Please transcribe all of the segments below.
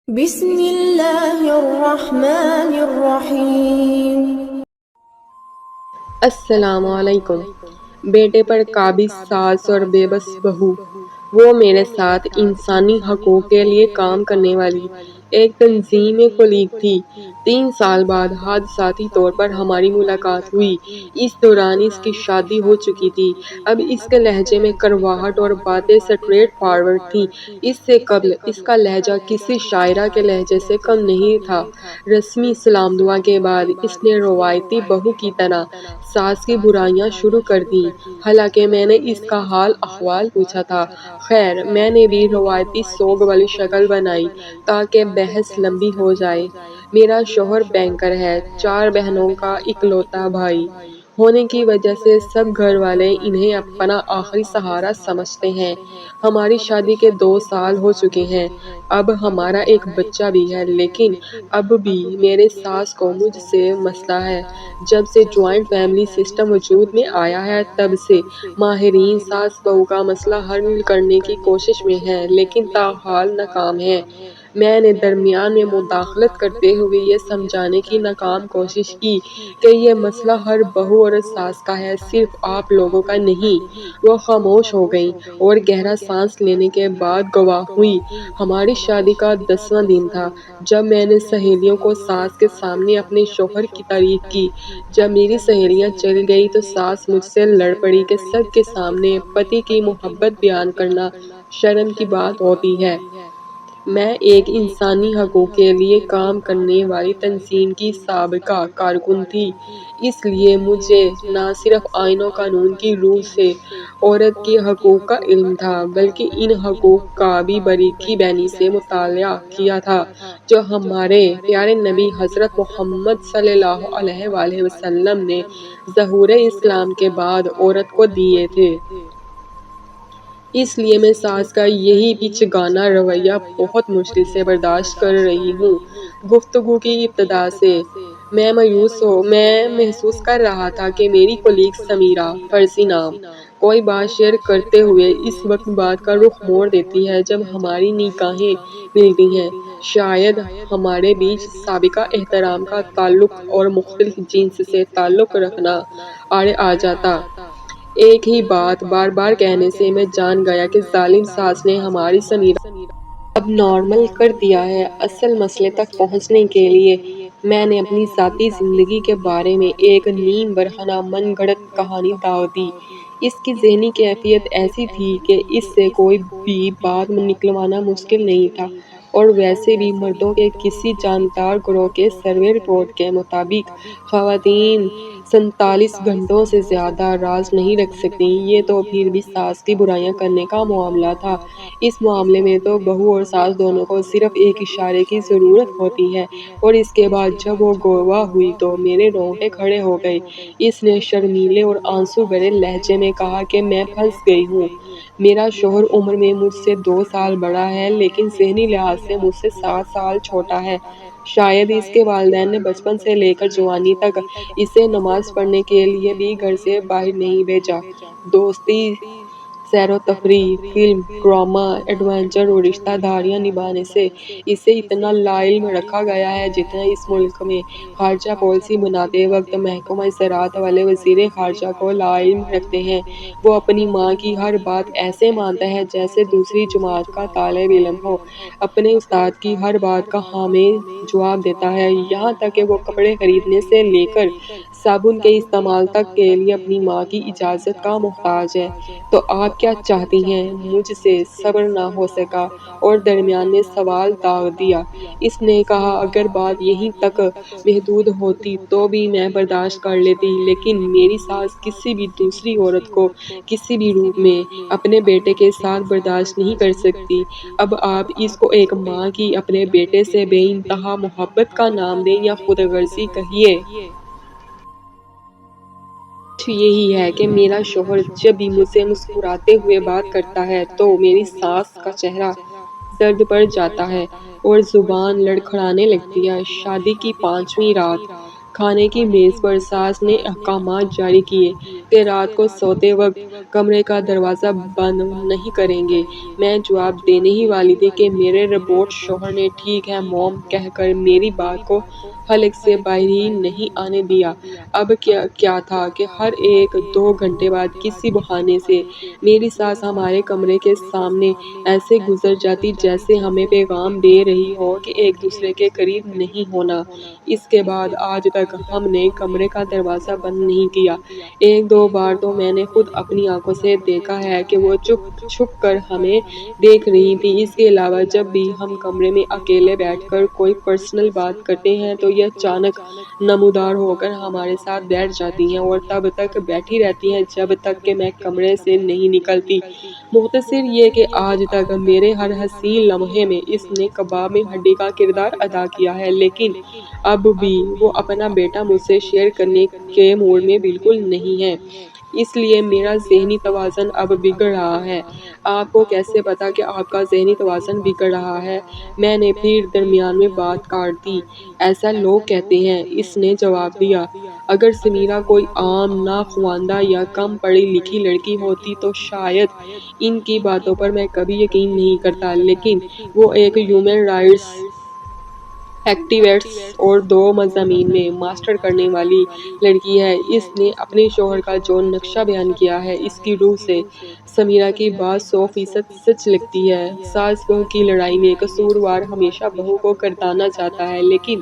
بسم اللہ الرحمن الرحیم۔ السلام علیکم۔ بیٹے پر قابض ساس اور بے بس بہو، وہ میرے ساتھ انسانی حقوق کے لیے کام کرنے والی ایک تنظیم میں کولیگ تھی۔ 3 سال بعد حادثاتی طور پر ہماری ملاقات ہوئی۔ اس دوران اس کی شادی ہو چکی تھی۔ اب اس کے لہجے میں کڑواہٹ اور باتیں سٹریٹ فارورڈ تھیں۔ اس سے قبل اس کا لہجہ کسی شاعرہ کے لہجے سے کم نہیں تھا۔ رسمی سلام دعا کے بعد اس نے روایتی بہو کی طرح ساس کی برائیاں شروع کر دیں، حالانکہ میں نے اس کا حال احوال پوچھا تھا۔ خیر، میں نے بھی روایتی سوگ والی شکل بنائی تاکہ بحث لمبی ہو جائے۔ میرا شوہر بینکر ہے، 4 بہنوں کا اکلوتا بھائی ہونے کی وجہ سے سب گھر والے انہیں اپنا آخری سہارا سمجھتے ہیں۔ ہماری شادی کے 2 سال ہو چکے ہیں، اب ہمارا ایک بچہ بھی ہے، لیکن اب بھی میرے ساس کو مجھ سے مسئلہ ہے۔ جب سے جوائنٹ فیملی سسٹم وجود میں آیا ہے، تب سے ماہرین ساس بہو کا مسئلہ حل کرنے کی کوشش میں ہیں، لیکن تاحال ناکام ہیں۔ میں نے درمیان میں مداخلت کرتے ہوئے یہ سمجھانے کی ناکام کوشش کی کہ یہ مسئلہ ہر بہو اور ساس کا ہے، صرف آپ لوگوں کا نہیں۔ وہ خاموش ہو گئیں اور گہرا سانس لینے کے بعد گواہ ہوئیں۔ ہماری شادی کا 10واں دن تھا جب میں نے سہیلیوں کو ساس کے سامنے اپنے شوہر کی تعریف کی۔ جب میری سہیلیاں چلی گئیں تو ساس مجھ سے لڑ پڑی کہ سب کے سامنے پتی کی محبت بیان کرنا شرم کی بات ہوتی ہے۔ میں ایک انسانی حقوق کے لیے کام کرنے والی تنظیم کی سابقہ کارکن تھی، اس لیے مجھے نہ صرف آئین و قانون کی روح سے عورت کے حقوق کا علم تھا، بلکہ ان حقوق کا بھی باریکی بینی سے مطالعہ کیا تھا جو ہمارے پیارے نبی حضرت محمد صلی اللہ علیہ وآلہ وسلم نے ظہور اسلام کے بعد عورت کو دیے تھے۔ اس لیے میں ساس کا یہی بچگانہ رویہ بہت مشکل سے برداشت کر رہی ہوں۔ گفتگو کی ابتدا سے میں محسوس کر رہا تھا کہ میری کولیگ سمیرہ، فرضی نام، کوئی بات شیئر کرتے ہوئے اس وقت بات کا رخ موڑ دیتی ہے جب ہماری نگاہیں ملتی ہیں۔ شاید ہمارے بیچ سابقہ احترام کا تعلق اور مختلف جنس سے تعلق رکھنا آ جاتا۔ ایک ہی بات بار بار کہنے سے میں جان گیا کہ ظالم ساس نے ہماری سمیرہ اب نارمل کر دیا ہے۔ اصل مسئلے تک پہنچنے کے لیے میں نے اپنی ذاتی زندگی کے بارے میں ایک نیم برہنہ من گھڑت کہانی داغ دی۔ اس کی ذہنی کیفیت ایسی تھی کہ اس سے کوئی بھی بات نکلوانا مشکل نہیں تھا، اور ویسے بھی مردوں کے کسی جانبدار گروہ کے سروے رپورٹ کے مطابق خواتین 47 گھنٹوں سے زیادہ راز نہیں رکھ سکتیں۔ یہ تو پھر بھی ساس کی برائیاں کرنے کا معاملہ تھا۔ اس معاملے میں تو بہو اور ساس دونوں کو صرف ایک اشارے کی ضرورت ہوتی ہے، اور اس کے بعد جب وہ گواہ ہوئی تو میرے رونگٹے کھڑے ہو گئے۔ اس نے شرمیلے اور آنسو بھرے لہجے میں کہا کہ میں پھنس گئی ہوں۔ میرا شوہر عمر میں مجھ سے 2 سال بڑا ہے، لیکن ذہنی لحاظ سے مجھ سے 7 سال چھوٹا ہے۔ شاید اس کے والدین نے بچپن سے لے کر جوانی تک اسے نماز پڑھنے کے لیے بھی گھر سے باہر نہیں بھیجا۔ دوستی، سیر و تفریح، فلم، ڈرامہ، ایڈونچر اور رشتہ داریاں نبھانے سے اسے اتنا لا علم رکھا گیا ہے جتنا اس ملک میں خارجہ پالیسی بناتے وقت محکمہ زراعت والے وزیر خارجہ کو لا علم رکھتے ہیں۔ وہ اپنی ماں کی ہر بات ایسے مانتا ہے جیسے دوسری جماعت کا طالب علم ہو، اپنے استاد کی ہر بات کا ہاں میں جواب دیتا ہے، یہاں تک کہ وہ کپڑے خریدنے سے لے کر صابن کے استعمال تک کے لیے اپنی ماں کی اجازت کا محتاج ہے۔ تو آپ کیا چاہتی ہیں؟ مجھ سے صبر نہ ہو سکا اور درمیان میں سوال داغ دیا۔ اس نے کہا، اگر بات یہیں تک محدود ہوتی تو بھی میں برداشت کر لیتی، لیکن میری ساس کسی بھی دوسری عورت کو کسی بھی روپ میں اپنے بیٹے کے ساتھ برداشت نہیں کر سکتی۔ اب آپ اس کو ایک ماں کی اپنے بیٹے سے بے انتہا محبت کا نام دیں یا خود غرضی کہیے۔ یہی ہے کہ میرا شوہر جب بھی مجھ سے مسکراتے ہوئے بات کرتا ہے تو میری ساس کا چہرہ زرد پڑ جاتا ہے اور زبان لڑکھڑانے لگتی ہے۔ شادی کی 5ویں رات کھانے کی میز پر ساس نے احکامات جاری کیے کہ رات کو سوتے وقت کمرے کا دروازہ بند نہیں کریں گے۔ میں جواب دینے ہی والی تھی کہ میرے ربوٹ شوہر نے ٹھیک ہے موم کہہ کر میری بات کو حلق سے باہر ہی نہیں آنے دیا۔ اب کیا تھا کہ ہر ایک 2 گھنٹے بعد کسی بہانے سے میری ساس ہمارے کمرے کے سامنے ایسے گزر جاتی جیسے ہمیں پیغام دے رہی ہو کہ ایک دوسرے کے قریب نہیں ہونا۔ اس کے بعد آج تک ہم نے کمرے کا دروازہ بند نہیں کیا۔ 1-2 بار تو میں نے خود اپنی آنکھوں سے دیکھا ہے کہ وہ چھپ کر ہمیں دیکھ رہی تھی۔ اس کے علاوہ جب بھی ہم کمرے میں اکیلے بیٹھ کر کوئی پرسنل بات کرتے ہیں تو یہ اچانک نمودار ہو کر ہمارے ساتھ بیٹھ جاتی ہیں اور تب تک بیٹھی رہتی ہیں جب تک کہ میں کمرے سے نہیں نکلتی۔ مختصر یہ کہ آج تک میرے ہر حسین لمحے میں اس نے کباب میں ہڈی کا کردار ادا کیا ہے، لیکن اب بھی وہ اپنا بیٹا مجھ سے شیئر کرنے کے موڈ میں بالکل نہیں ہے۔ اس لیے میرا ذہنی توازن اب بگڑ رہا ہے۔ آپ کو کیسے پتا کہ آپ کا ذہنی توازن بگڑ رہا ہے؟ میں نے پھر درمیان میں بات کاٹ دی۔ ایسا لوگ کہتے ہیں، اس نے جواب دیا۔ اگر سمیرہ کوئی عام ناخواندہ یا کم پڑھی لکھی لڑکی ہوتی تو شاید ان کی باتوں پر میں کبھی یقین نہیں کرتا، لیکن وہ ایک ہیومن رائٹس ایکٹیوسٹ اور 2 مضامین میں ماسٹر کرنے والی لڑکی ہے۔ اس نے اپنے شوہر کا جو نقشہ بیان کیا ہے، اس کی روح سے سمیرہ کی بات 100% سچ لگتی ہے۔ ساس بہو کی لڑائی میں قصوروار ہمیشہ بہو کو گردانا چاہتا ہے، لیکن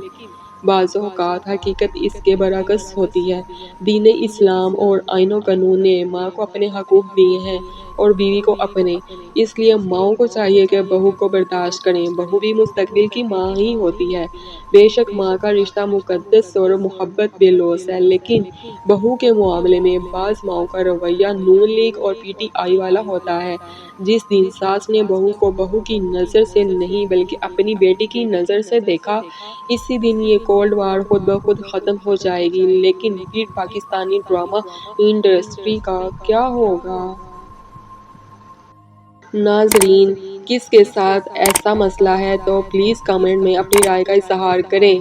بعض اوقات حقیقت اس کے برعکس ہوتی ہے۔ دین اسلام اور آئین و قانون نے ماں کو اپنے حقوق دیے ہیں اور بیوی کو اپنے۔ اس لیے ماؤں کو چاہیے کہ بہو کو برداشت کریں۔ بہو بھی مستقبل کی ماں ہی ہوتی ہے۔ بے شک ماں کا رشتہ مقدس اور محبت بے لوث ہے، لیکن بہو کے معاملے میں بعض ماؤں کا رویہ نون لیگ اور پی ٹی آئی والا ہوتا ہے۔ جس دن ساس نے بہو کو بہو کی نظر سے نہیں بلکہ اپنی بیٹی کی نظر سے دیکھا، اسی دن یہ کولڈ وار خود بخود ختم ہو جائے گی۔ لیکن پھر پاکستانی ڈرامہ انڈسٹری کا کیا ہوگا؟ ناظرین، کس کے ساتھ ایسا مسئلہ ہے تو پلیز کمنٹ میں اپنی رائے کا اظہار کریں۔